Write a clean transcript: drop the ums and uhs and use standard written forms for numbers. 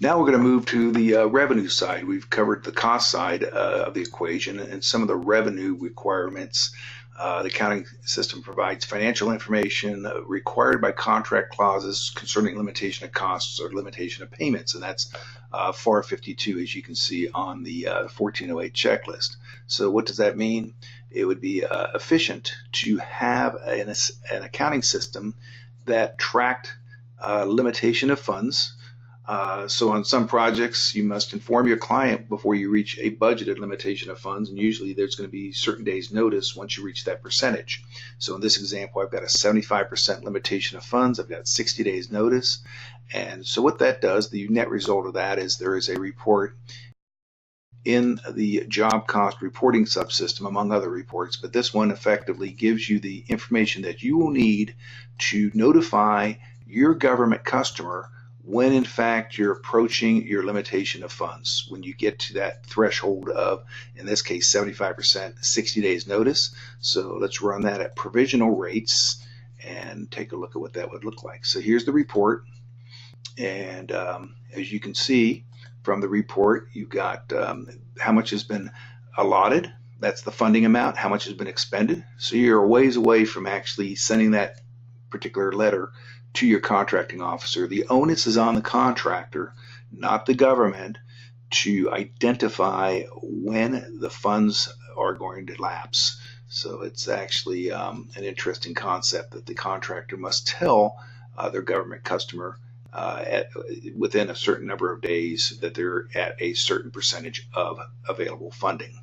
Now we're going to move to the revenue side. We've covered the cost side of the equation and some of the revenue requirements. The accounting system provides financial information required by contract clauses concerning limitation of costs or limitation of payments, and that's FAR 52, as you can see on the 1408 checklist. So what does that mean? It would be efficient to have an accounting system that tracked limitation of funds. So on some projects, you must inform your client before you reach a budgeted limitation of funds, and usually there's going to be certain days notice once you reach that percentage. So in this example, I've got a 75% limitation of funds. I've got 60 days notice. And so what that does, the net result of that is there is a report in the job cost reporting subsystem, among other reports, but this one effectively gives you the information that you will need to notify your government customer when in fact you're approaching your limitation of funds. When you get to that threshold of, in this case, 75%, 60 days notice. So let's run that at provisional rates and take a look at what that would look like. So here's the report, and as you can see from the report, you've got how much has been allotted. That's the funding amount. How much has been expended. So you're a ways away from actually sending that particular letter to your contracting officer. The onus is on the contractor, not the government, to identify when the funds are going to lapse. So it's actually an interesting concept that the contractor must tell their government customer within a certain number of days that they're at a certain percentage of available funding.